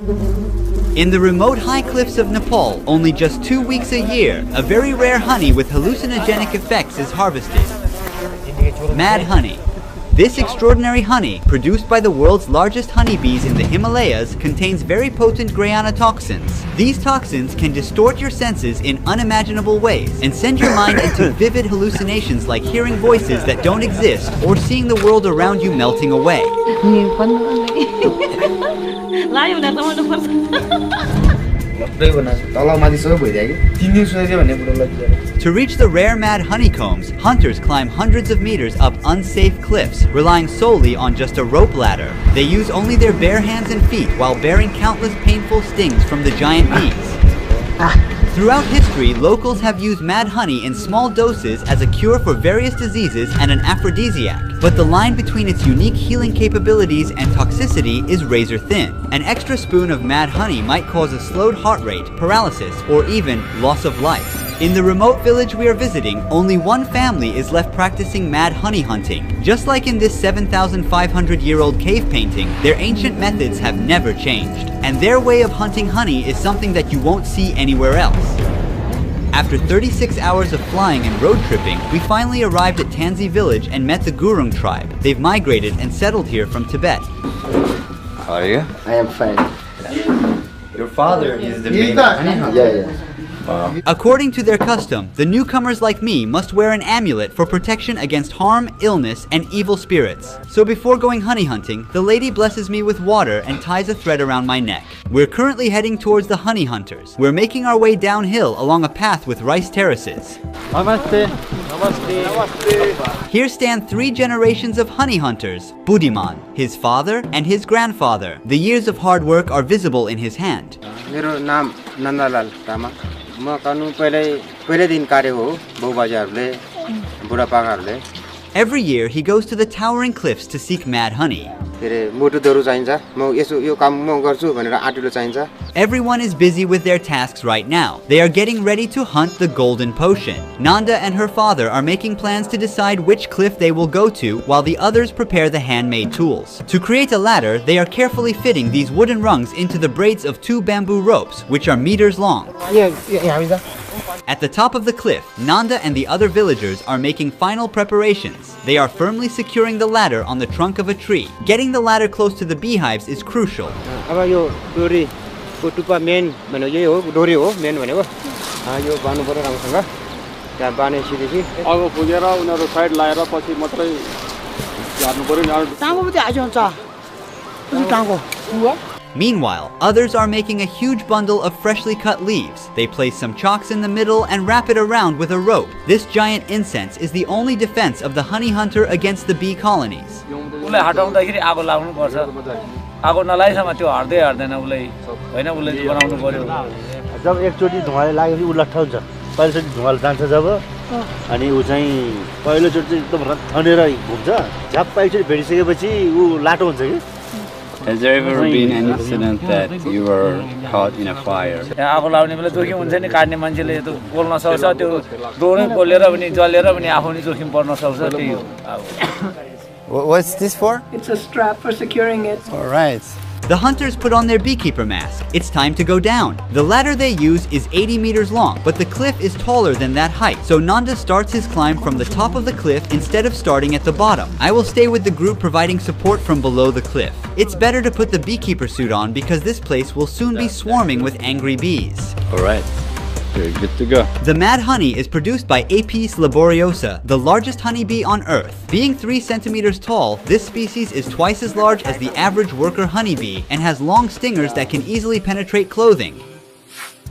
In the remote high cliffs of Nepal, only just 2 weeks a year, a very rare honey with hallucinogenic effects is harvested. Mad honey. This extraordinary honey, produced by the world's largest honeybees in the Himalayas, contains very potent gramnya toxins. These toxins can distort your senses in unimaginable ways and send your mind into vivid hallucinations like hearing voices that don't exist or seeing the world around you melting away. To reach the rare mad honeycombs, hunters climb hundreds of meters up unsafe cliffs, relying solely on just a rope ladder. They use only their bare hands and feet while bearing countless painful stings from the giant bees. Throughout history, locals have used mad honey in small doses as a cure for various diseases and an aphrodisiac, but the line between its unique healing capabilities and toxicity is razor thin. An extra spoon of mad honey might cause a slowed heart rate, paralysis, or even loss of life. In the remote village we are visiting, only one family is left practicing mad honey hunting. Just like in this 7,500-year-old cave painting, their ancient methods have never changed. And their way of hunting honey is something that you won't see anywhere else. After 36 hours of flying and road tripping, we finally arrived at Tansi village and met the Gurung tribe. They've migrated and settled here from Tibet. How are you? I am fine. Your father is the main honey hunter. Yeah. Wow. According to their custom, the newcomers like me must wear an amulet for protection against harm, illness, and evil spirits. So before going honey hunting, the lady blesses me with water and ties a thread around my neck. We're currently heading towards the honey hunters. We're making our way downhill along a path with rice terraces. Namaste. Namaste. Namaste. Here stand 3 generations of honey hunters. Buddhiman, his father, and his grandfather. The years of hard work are visible in his hand. मेरो नाम नन्दलाल तामा म कानु पहिले दिन काटेको हो बाउबाजेहरूले बुढापाकाहरूले Every year he goes to the towering cliffs to seek mad honey. फेरि मोटुदहरु चाहिन्छ म यसो यो काम म गर्छु भनेर आँटिलो चाहिन्छ. Everyone is busy with their tasks right now. They are getting ready to hunt the golden potion. Nanda and her father are making plans to decide which cliff they will go to while the others prepare the handmade tools. To create a ladder, they are carefully fitting these wooden rungs into the braids of 2 bamboo ropes, which are meters long. At the top of the cliff, Nanda and the other villagers are making final preparations. They are firmly securing the ladder on the trunk of a tree. Getting the ladder close to the beehives is crucial. अब यो डोरी को टुप्पा main भने यही हो डोरी हो main भनेको यो बान्नु पर्यो राम्रोसँग त्यहाँ बानेपछि अब पुगेर उनीहरु साइड लाएर पछि मात्रै झार्नु पर्यो नि टाङो पनि आइज हुन्छ कुन टाङो Meanwhile, others are making a huge bundle of freshly cut leaves. They place some chalks in the middle and wrap it around with a rope. This giant incense is the only defense of the honey hunter against the bee colonies. उसलाई हटाउँदाखेरि आगो लाग्नु पर्छ आगो नलाइसम्म त्यो हट्दै हट्दैन उसलाई हैन उसले बनाउनु पर्यो जब एकचोटी धुवाले लागेपछि उ लट्ठ हुन्छ पहिलोचोटी धुवाले जान्छ जब अनि उ चाहिँ पहिलोचोटी एकदम थनेर घुम्छ झ्याप्प एकचोटी भेटिसकेपछि उ लाटो हुन्छ कि. Has there ever been an incident that you were caught in a fire? आगो लाग्ने बेला जोखिम हुन्छ नि काट्ने मान्छेले त्यो बोल्न सक्छ त्यो डोरै बोलेर पनि जलेर पनि आफू नि जोखिम पर्न सक्छ त्यही हो. What's this for? It's a strap for securing it. All right. The hunters put on their beekeeper mask. It's time to go down. The ladder they use is 80 meters long, but the cliff is taller than that height, so Nanda starts his climb from the top of the cliff instead of starting at the bottom. I will stay with the group providing support from below the cliff. It's better to put the beekeeper suit on because this place will soon be swarming with angry bees. All right. You're good to go. The mad honey is produced by Apis Laboriosa, the largest honeybee on Earth. Being 3 centimeters tall, this species is twice as large as the average worker honeybee and has long stingers that can easily penetrate clothing.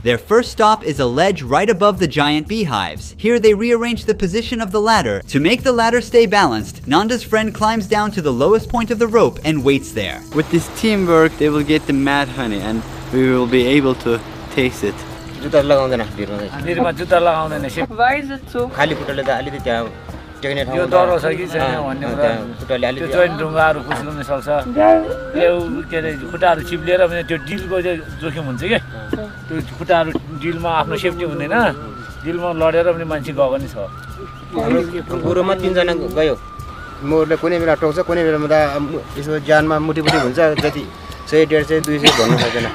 Their first stop is a ledge right above the giant beehives. Here they rearrange the position of the ladder. To make the ladder stay balanced, Nanda's friend climbs down to the lowest point of the rope and waits there. With this teamwork, they will get the mad honey and we will be able to taste it. जुत्ता लगाउँदैन निरमा जुत्ता लगाउँदैन SIP Why is it so? खाली खुट्टाले त अलिकति त्यहाँ टेक्ने ठाउँ यो डरो छ कि छैन भन्ने कुरा खुट्टाले त्यो जोइन ढुङ्गाहरू पुस्नु सक्छ यो के रे खुट्टाहरू चिप्लेर भने त्यो डिलको जोखिम हुन्छ के त्यो खुट्टाहरू डिलमा आफ्नो सेफ्टी हुँदैन डिलमा लडेर पनि मान्छे गएको नि छ गुरुमा 3 जना गयो मोरले कुनै बेला टोक्छ कुनै बेलामा त यसो जानमा मुटिमुटी हुन्छ जति 100 150 200 भन्नु सक्दैन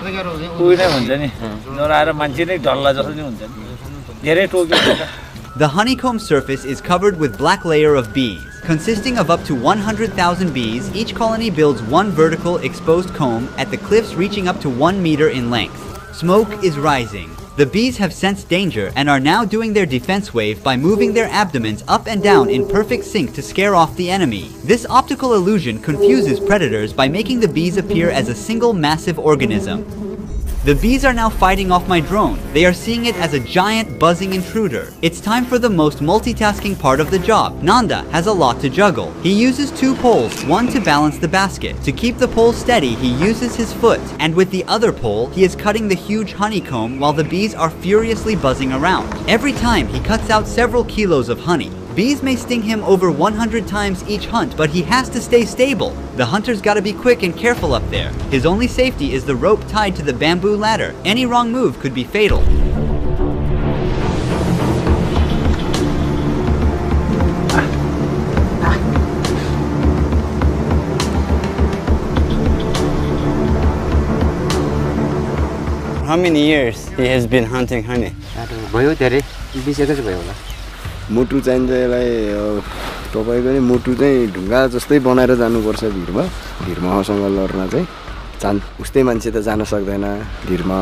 पुग्ने हुन्छ नि नराएर मान्छे नै डल्ला जस्तो नि हुन्छ नि धेरै टोक्यो त The honeycomb surface is covered with black layer of bees. Consisting of up to 100,000 bees, each colony builds one vertical exposed comb at the cliffs reaching up to 1 meter in length. Smoke is rising. The bees have sensed danger and are now doing their defense wave by moving their abdomens up and down in perfect sync to scare off the enemy. This optical illusion confuses predators by making the bees appear as a single massive organism. The bees are now fighting off my drone. They are seeing it as a giant buzzing intruder. It's time for the most multitasking part of the job. Nanda has a lot to juggle. He uses 2 poles, one to balance the basket. To keep the pole steady, he uses his foot. And with the other pole, he is cutting the huge honeycomb while the bees are furiously buzzing around. Every time, he cuts out several kilos of honey. Bees may sting him over 100 times each hunt, but he has to stay stable. The hunter's gotta be quick and careful up there. His only safety is the rope tied to the bamboo ladder. Any wrong move could be fatal. How many years he has been hunting honey? भयो धेरै 20 एकैछ भयो होला मुटु चाहिन्छ यसलाई तपाईको नि मुटु चाहिँ ढुङ्गा जस्तै बनाएर जानुपर्छ भिरमा लड्न चाहिँ उस्तै मान्छे त जान सक्दैन भिरमा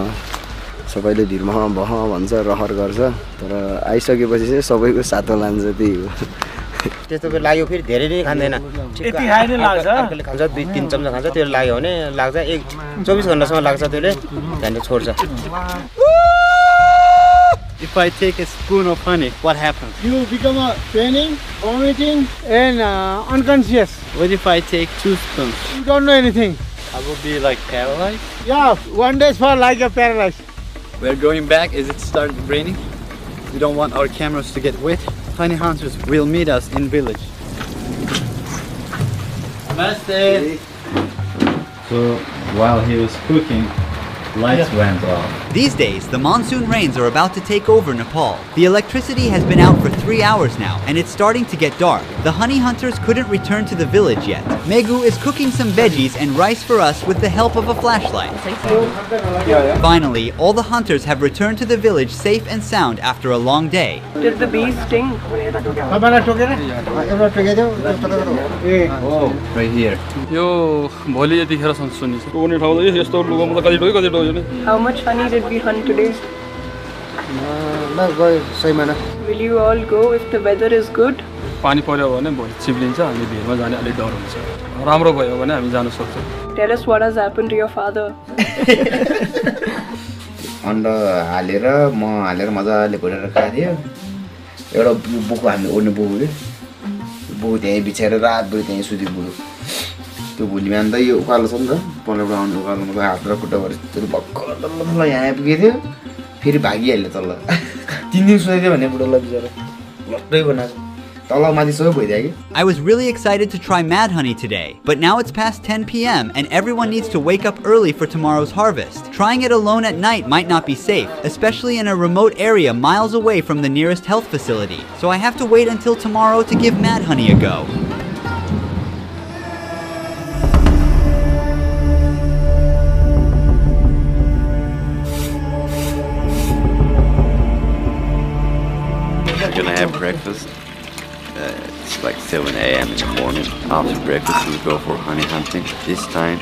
सबैले भिरमा बह भन्छ रहर गर्छ तर आइसकेपछि चाहिँ सबैको सातो लान्छ त्यही हो त्यस्तो लाग्यो फेरि धेरै नै खाँदैन यति खाइ नै लाग्छ अर्कोले खान्छ 2-3 चम्चा खान्छ त्यो लाग्यो भने लाग्छ 24 घण्टासम्म लाग्छ त्यसले त्यहाँले छोड्छ If I take a spoon of honey, what happens? You become a fainting, vomiting, and unconscious. What if I take 2 spoons? You don't know anything. I will be like paralyzed. Yeah, 1 day for like a paralyzed. We're going back as it started raining. We don't want our cameras to get wet. Honey hunters will meet us in village. Namaste. So while he was cooking, lights went off. These days, the monsoon rains are about to take over Nepal. The electricity has been out for 3 hours now, and it's starting to get dark. The honey hunters couldn't return to the village yet. Megu is cooking some veggies and rice for us with the help of a flashlight. Finally, all the hunters have returned to the village safe and sound after a long day. Did the bees sting? Oh, right here. यो भोलि यतिखेर सुनिन्छ टोक्ने ठाउँ चाहिँ यस्तो लुगामा त कति Tokyo नि How much honey did we hunt today? ल गयो 6 महिना Will you all go if the weather is good? पानी पर्यो भने भोलि चिप्लिन्छ अनि भिरमा जाने अलि डर हुन्छ राम्रो भयो भने हामी जान सक्छौँ Tell us what has happened to your father. अन्डा हालेर म हालेर मजाले घोलेर खादियो एउटा बुको हामीले ओड्ने बुको के बुको त्यही बिछाएर रातभरि त्यही सुति बुको त्यो भोलि बिहान त यो उकालो छ नि त पल्लोबाट आउने उकालोमा हात र खुट्टा भएर त्यो भर्खर तल्ल यहाँ आइपुगेको थियो फेरि भागिहाल्यो तल्ल 3 दिन सुतेको थियो भने बुढोलाई बिचरा लट्टै बनाएको तल माथि सबै भइदियो कि I was really excited to try mad honey today, but now it's past 10 p.m. and everyone needs to wake up early for tomorrow's harvest. Trying it alone at night might not be safe, especially in a remote area miles away from the nearest health facility. So I have to wait until tomorrow to give mad honey a go. We're gonna have breakfast. It's like 7 a.m. in the morning. After breakfast, we'll go for honey hunting. This time,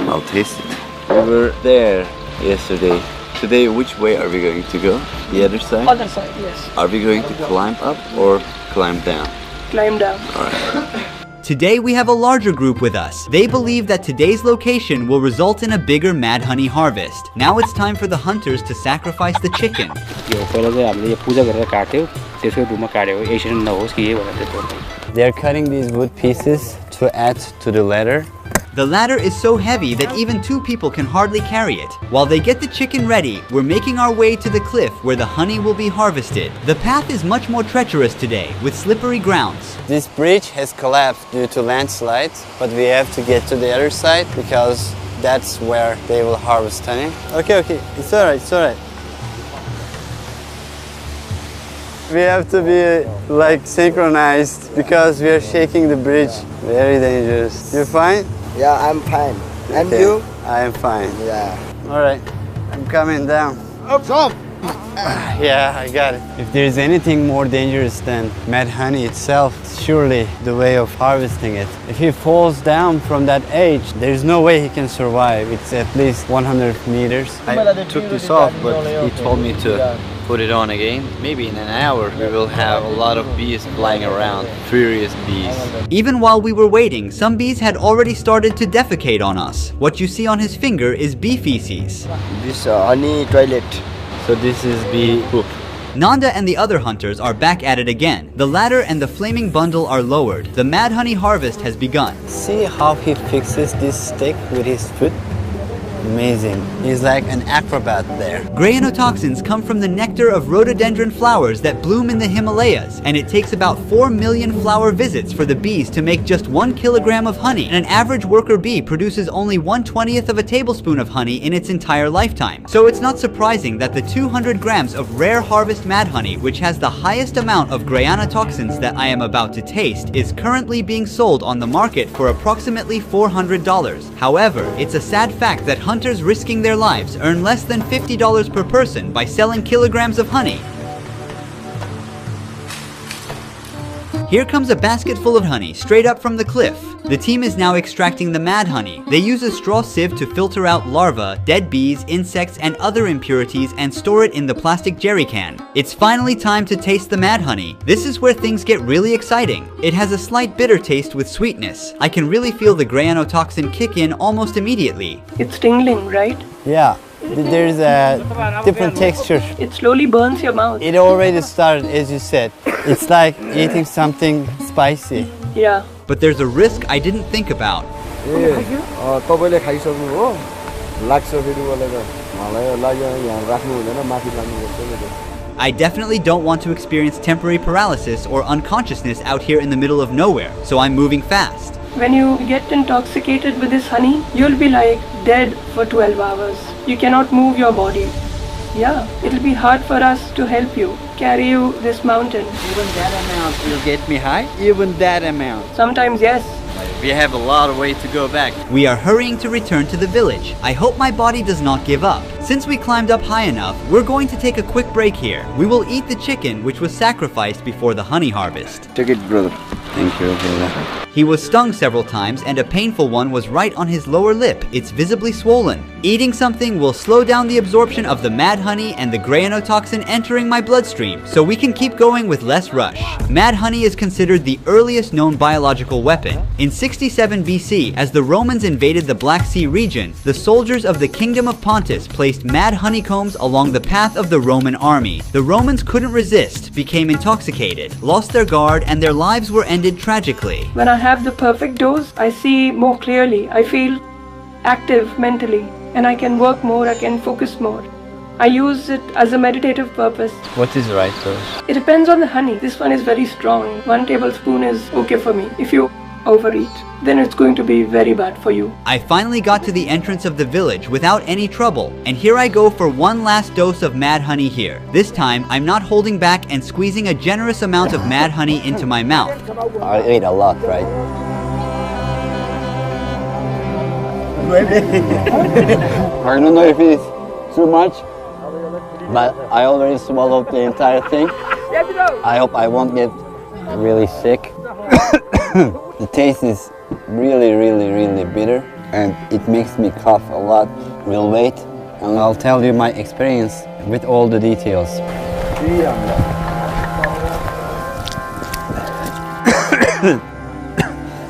I'll taste it. We were there yesterday. Today, which way are we going to go? The other side? Other side, yes. Are we going to climb up or climb down? Climb down. Alright. Today we have a larger group with us. They believe that today's location will result in a bigger mad honey harvest. Now it's time for the hunters to sacrifice the chicken. यो पहिला चाहिँ हामीले यो पूजा गरेर काट्थ्यौ त्यसको रूपमा काट्यो accident नहोस् कि भनेर त्यस्तो They're cutting these wood pieces to add to the ladder. The ladder is so heavy that even 2 people can hardly carry it. While they get the chicken ready, we're making our way to the cliff where the honey will be harvested. The path is much more treacherous today, with slippery grounds. This bridge has collapsed due to landslides, but we have to get to the other side because that's where they will harvest honey. Okay, it's alright. We have to be like synchronized because we are shaking the bridge. Very dangerous. You fine? Yeah, I'm fine. And you? I am fine. Yeah. All right, I'm coming down. Stop! Yeah, I got it. If there's anything more dangerous than mad honey itself, surely the way of harvesting it. If he falls down from that edge, there's no way he can survive. It's at least 100 meters. I took this off, but he told me to put it on again. Maybe in an hour we will have a lot of bees flying around, furious bees. Even while we were waiting, some bees had already started to defecate on us. What you see on his finger is bee feces. This honey toilet. So this is bee poop. Nanda and the other hunters are back at it again. The ladder and the flaming bundle are lowered. The mad honey harvest has begun. See how he fixes this stick with his foot? Amazing. He's like an acrobat there. Grayanotoxins come from the nectar of rhododendron flowers that bloom in the Himalayas, and it takes about 4 million flower visits for the bees to make just 1 kilogram of honey, and an average worker bee produces only 1/20th of a tablespoon of honey in its entire lifetime. So it's not surprising that the 200 grams of rare harvest mad honey, which has the highest amount of grayanotoxins that I am about to taste, is currently being sold on the market for approximately $400. However, it's a sad fact that hunters risking their lives earn less than $50 per person by selling kilograms of honey. Here comes a basket full of honey straight up from the cliff. The team is now extracting the mad honey. They use a straw sieve to filter out larvae, dead bees, insects, and other impurities and store it in the plastic jerry can. It's finally time to taste the mad honey. This is where things get really exciting. It has a slight bitter taste with sweetness. I can really feel the grayanotoxin kick in almost immediately. It's tingling, right? Yeah, there's a different texture. It slowly burns your mouth. It already started, as you said. It's like eating something spicy. Yeah. But there's a risk I didn't think about. तपाईले खाइसक्नु हो लाग्छ फेरि मलाई त मलाई लाग्यो यहाँ राख्नु हुँदैन माथि लानुपर्छ। I definitely don't want to experience temporary paralysis or unconsciousness out here in the middle of nowhere, so I'm moving fast. When you get intoxicated with this honey, you'll be like dead for 12 hours. You cannot move your body. Yeah, it'll be hard for us to help you, carry you this mountain. Even that amount will get me high? Even that amount? Sometimes yes. We have a lot of way to go back. We are hurrying to return to the village. I hope my body does not give up. Since we climbed up high enough, we're going to take a quick break here. We will eat the chicken which was sacrificed before the honey harvest. Take it, brother. Thank you, brother. He was stung several times and a painful one was right on his lower lip. It's visibly swollen. Eating something will slow down the absorption of the mad honey and the grayanotoxin entering my bloodstream, so we can keep going with less rush. Mad honey is considered the earliest known biological weapon. In 67 BC, as the Romans invaded the Black Sea region, the soldiers of the Kingdom of Pontus placed mad honeycombs along the path of the Roman army. The Romans couldn't resist, became intoxicated, lost their guard, and their lives were ended tragically. When I have the perfect dose, I see more clearly. I feel active mentally, and I can work more, I can focus more. I use it as a meditative purpose. What is the right dose? It depends on the honey. This one is very strong. 1 tablespoon is okay for me. If you overeat, then it's going to be very bad for you. I finally got to the entrance of the village without any trouble, and here I go for one last dose of mad honey here. This time, I'm not holding back and squeezing a generous amount of mad honey into my mouth. I ate a lot, right? I don't know if it's too much, but I already swallowed the entire thing. I hope I won't get really sick. The taste is really bitter, and it makes me cough a lot. We'll wait, and I'll tell you my experience with all the details.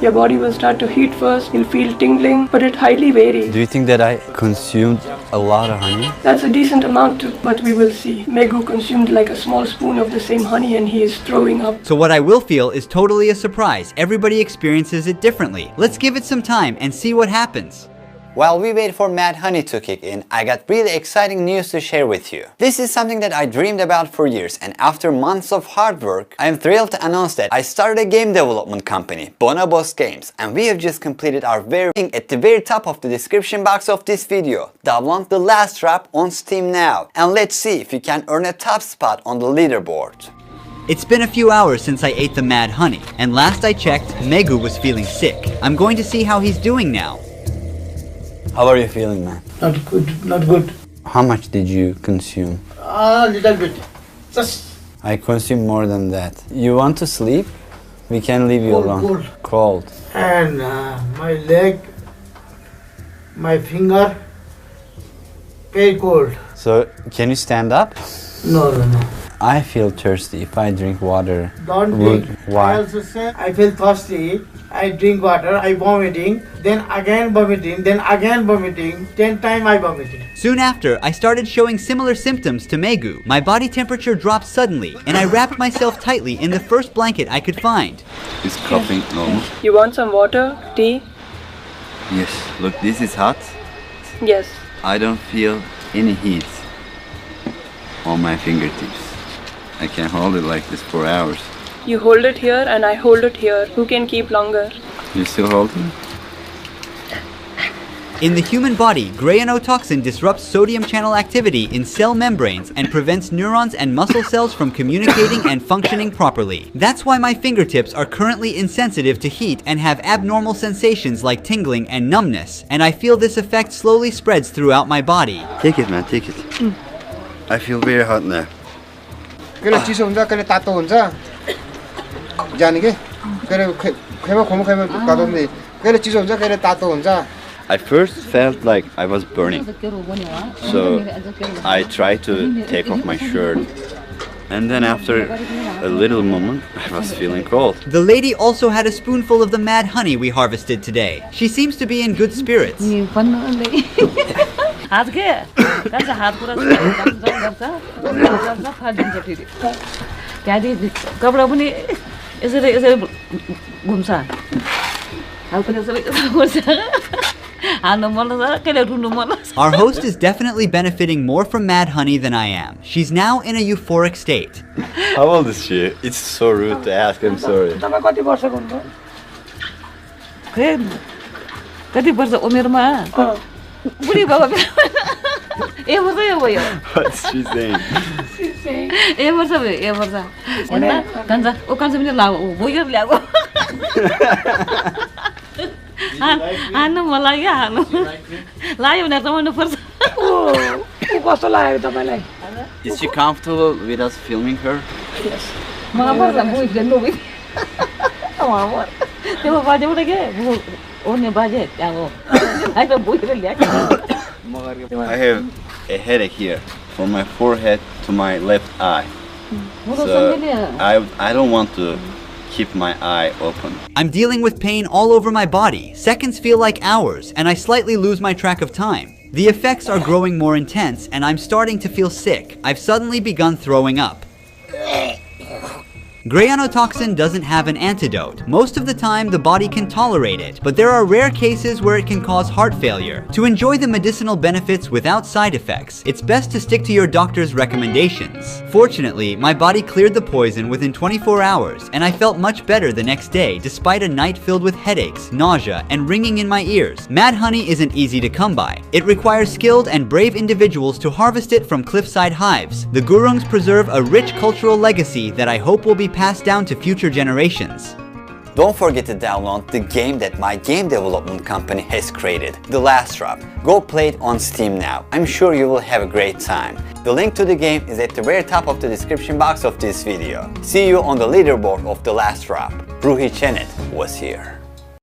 Your body will start to heat first, you'll feel tingling, but it highly varies. Do you think that I consumed a lot of honey? That's a decent amount, but we will see. Megu consumed like a small spoon of the same honey and he is throwing up. So what I will feel is totally a surprise. Everybody experiences it differently. Let's give it some time and see what happens. While we wait for mad honey to kick in, I got really exciting news to share with you. This is something that I dreamed about for years, and after months of hard work, I am thrilled to announce that I started a game development company, Bonobos Games, and we have just completed our very thing at the very top of the description box of this video. Download the last rap on Steam now, and let's see if you can earn a top spot on the leaderboard. It's been a few hours since I ate the mad honey, and last I checked, Megu was feeling sick. I'm going to see how he's doing now. How are you feeling, man? Not good, not good. How much did you consume? A little bit. Just I consume more than that. You want to sleep? We can leave you alone. Cold. And my leg, my finger, very cold. So, can you stand up? No. I feel thirsty if I drink water. Don't drink. Why? I also say I feel thirsty. I drink water, I vomiting, then again vomiting, then again vomiting. 10 times I vomiting. Soon after, I started showing similar symptoms to Megu. My body temperature dropped suddenly, and I wrapped myself tightly in the first blanket I could find. Is coughing normal? You want some water, tea? Yes. Look, this is hot. Yes. I don't feel any heat on my fingertips. I can hold it like this for hours. You hold it here and I hold it here. Who can keep longer? You still hold it? In the human body, granotoxin disrupts sodium channel activity in cell membranes and prevents neurons and muscle cells from communicating and functioning properly. That's why my fingertips are currently insensitive to heat and have abnormal sensations like tingling and numbness, and I feel this effect slowly spreads throughout my body. Take it, man, take it. I feel very hot now. कहिले चिसो हुन्छ कहिले तातो हुन्छ जाने के कहिले खैमा खोमा खैमा तातो हुन्छ कहिले चिसो हुन्छ कहिले तातो हुन्छ I first felt like I was burning, so I tried to take off my shirt, and then after a little moment I was feeling cold. The lady also had a spoonful of the mad honey we harvested today. She seems to be in good spirits. Our host is definitely benefiting more from mad honey than I am. She's now in a euphoric state. How old is she? It's so rude to ask, I'm sorry. What's she saying? Is she comfortable with us filming her? Yes. I have a headache here, from my forehead to my left eye. So I don't want to keep my eye open. I'm dealing with pain all over my body. Seconds feel like hours, and I slightly lose my track of time. The effects are growing more intense, and I'm starting to feel sick. I've suddenly begun throwing up. Granotoxin doesn't have an antidote. Most of the time, the body can tolerate it, but there are rare cases where it can cause heart failure. To enjoy the medicinal benefits without side effects, it's best to stick to your doctor's recommendations. Fortunately, my body cleared the poison within 24 hours, and I felt much better the next day despite a night filled with headaches, nausea, and ringing in my ears. Mad honey isn't easy to come by. It requires skilled and brave individuals to harvest it from cliffside hives. The Gurungs preserve a rich cultural legacy that I hope will be passed down to future generations. Don't forget to download the game that my game development company has created, The Last Drop. Go play it on Steam now. I'm sure you will have a great time. The link to the game is at the very top of the description box of this video. See you on the leaderboard of The Last Drop. Ruhi Chenet was here.